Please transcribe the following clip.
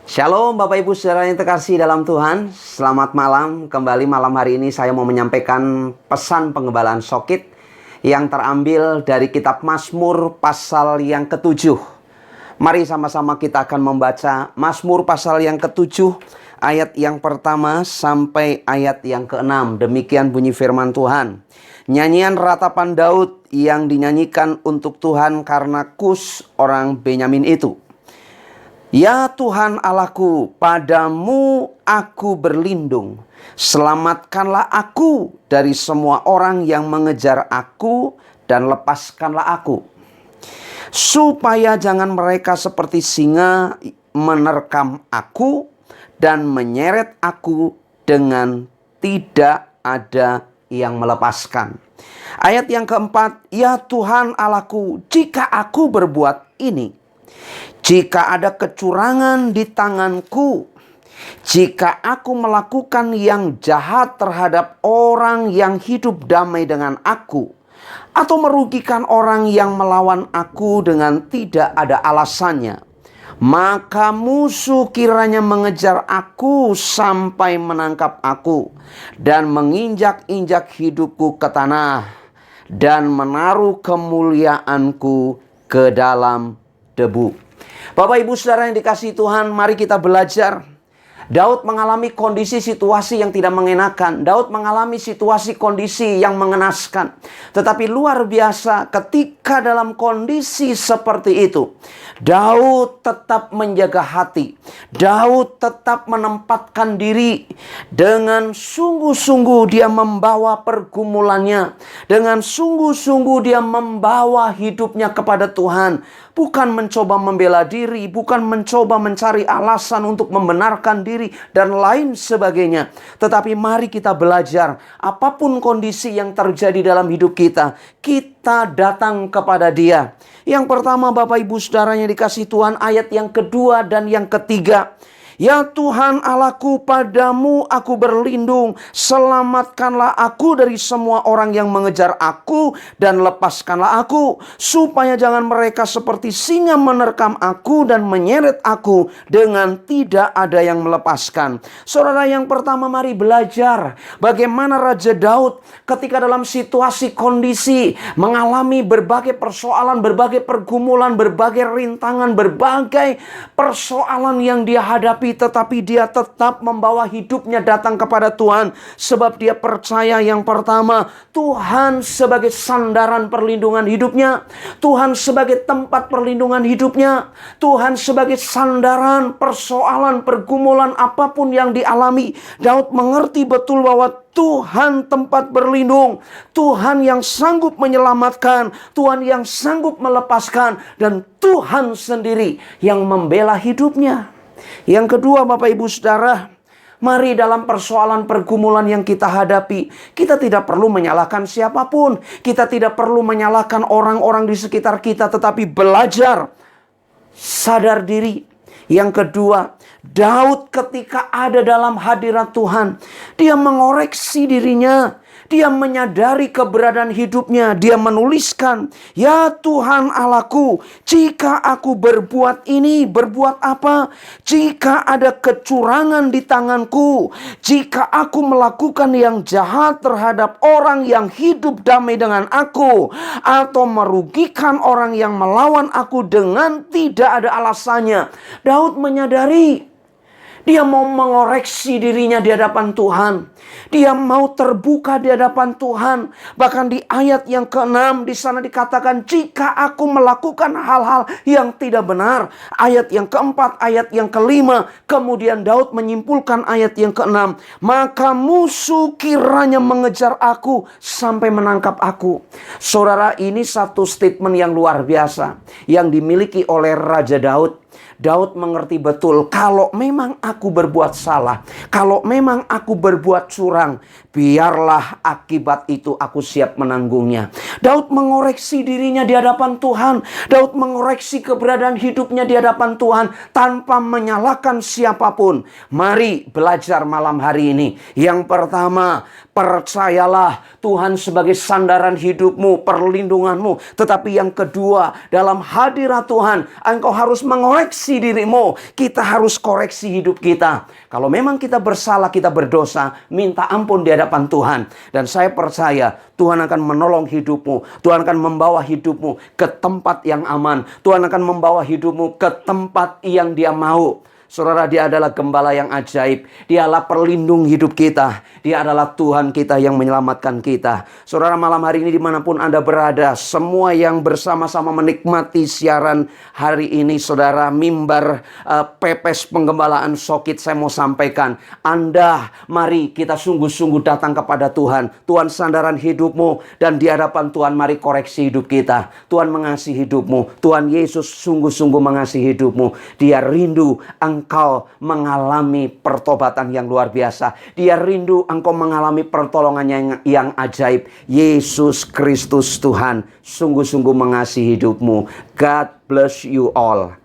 Shalom Bapak Ibu Saudara yang terkasih dalam Tuhan. Selamat malam. Kembali malam hari ini saya mau menyampaikan pesan pengembalaan Shokit yang terambil dari kitab Mazmur pasal yang ke-7. Mari sama-sama kita akan membaca Mazmur pasal yang ke-7 ayat yang pertama sampai ayat yang ke-6. Demikian bunyi firman Tuhan. Nyanyian ratapan Daud yang dinyanyikan untuk Tuhan karena Kus orang Benyamin itu. Ya Tuhan Allahku, padamu aku berlindung. Selamatkanlah aku dari semua orang yang mengejar aku dan lepaskanlah aku. Supaya jangan mereka seperti singa menerkam aku dan menyeret aku dengan tidak ada yang melepaskan. Ayat yang keempat, ya Tuhan Allahku, jika aku berbuat ini, jika ada kecurangan di tanganku, jika aku melakukan yang jahat terhadap orang yang hidup damai dengan aku, atau merugikan orang yang melawan aku dengan tidak ada alasannya, maka musuh kiranya mengejar aku sampai menangkap aku dan menginjak-injak hidupku ke tanah dan menaruh kemuliaanku ke dalam debu. Bapak Ibu Saudara yang dikasihi Tuhan, mari kita belajar. Daud mengalami kondisi situasi yang tidak mengenakan. Daud mengalami situasi kondisi yang mengenaskan. Tetapi luar biasa ketika dalam kondisi seperti itu, Daud tetap menjaga hati. Daud tetap menempatkan diri. Dengan sungguh-sungguh dia membawa pergumulannya. Dengan sungguh-sungguh dia membawa hidupnya kepada Tuhan. Bukan mencoba membela diri, bukan mencoba mencari alasan untuk membenarkan diri, dan lain sebagainya. Tetapi mari kita belajar, apapun kondisi yang terjadi dalam hidup kita, kita datang kepada Dia. Yang pertama Bapak Ibu Saudara yang dikasihi Tuhan, ayat yang kedua dan yang ketiga. Ya Tuhan Allahku, padamu aku berlindung. Selamatkanlah aku dari semua orang yang mengejar aku dan lepaskanlah aku. Supaya jangan mereka seperti singa menerkam aku dan menyeret aku dengan tidak ada yang melepaskan. Saudara, yang pertama mari belajar bagaimana Raja Daud ketika dalam situasi kondisi mengalami berbagai persoalan, berbagai pergumulan, berbagai rintangan, berbagai persoalan yang dia hadapi. Tetapi dia tetap membawa hidupnya datang kepada Tuhan. Sebab dia percaya yang pertama, Tuhan sebagai sandaran perlindungan hidupnya. Tuhan sebagai tempat perlindungan hidupnya. Tuhan sebagai sandaran persoalan, pergumulan apapun yang dialami. Daud mengerti betul bahwa Tuhan tempat berlindung. Tuhan yang sanggup menyelamatkan. Tuhan yang sanggup melepaskan. Dan Tuhan sendiri yang membela hidupnya. Yang kedua Bapak Ibu Saudara, mari dalam persoalan pergumulan yang kita hadapi, kita tidak perlu menyalahkan siapapun. Kita tidak perlu menyalahkan orang-orang di sekitar kita, tetapi belajar sadar diri. Yang kedua, Daud ketika ada dalam hadirat Tuhan, dia mengoreksi dirinya. Dia menyadari keberadaan hidupnya. Dia menuliskan, ya Tuhan Allahku, jika aku berbuat ini, berbuat apa? Jika ada kecurangan di tanganku, jika aku melakukan yang jahat terhadap orang yang hidup damai dengan aku, atau merugikan orang yang melawan aku dengan tidak ada alasannya. Daud menyadari, dia mau mengoreksi dirinya di hadapan Tuhan. Dia mau terbuka di hadapan Tuhan. Bahkan di ayat yang ke-6 di sana dikatakan, jika aku melakukan hal-hal yang tidak benar. Ayat yang keempat, ayat yang kelima. Kemudian Daud menyimpulkan ayat yang ke-6. Maka musuh kiranya mengejar aku sampai menangkap aku. Saudara, ini satu statement yang luar biasa yang dimiliki oleh Raja Daud. Daud mengerti betul, kalau memang aku berbuat salah, kalau memang aku berbuat curang, biarlah akibat itu aku siap menanggungnya. Daud mengoreksi dirinya di hadapan Tuhan. Daud mengoreksi keberadaan hidupnya di hadapan Tuhan tanpa menyalahkan siapapun. Mari belajar malam hari ini. Yang pertama, percayalah Tuhan sebagai sandaran hidupmu, perlindunganmu. Tetapi yang kedua, dalam hadirat Tuhan, engkau harus mengoreksi mengasihi dirimu. Kita harus koreksi hidup kita. Kalau memang kita bersalah, kita berdosa, minta ampun di hadapan Tuhan. Dan saya percaya Tuhan akan menolong hidupmu. Tuhan akan membawa hidupmu ke tempat yang aman. Tuhan akan membawa hidupmu ke tempat yang Dia mau. Saudara, Dia adalah gembala yang ajaib. Dialah perlindung hidup kita. Dia adalah Tuhan kita yang menyelamatkan kita. Saudara, malam hari ini dimanapun Anda berada, semua yang bersama-sama menikmati siaran hari ini, saudara, mimbar pepes penggembalaan Sokit, saya mau sampaikan, Anda, mari kita sungguh-sungguh datang kepada Tuhan. Tuhan sandaran hidupmu, dan di hadapan Tuhan mari koreksi hidup kita. Tuhan mengasihi hidupmu. Tuhan Yesus sungguh-sungguh mengasihi hidupmu. Dia rindu engkau mengalami pertobatan yang luar biasa. Dia rindu engkau mengalami pertolongan yang ajaib. Yesus Kristus Tuhan sungguh-sungguh mengasihi hidupmu. God bless you all.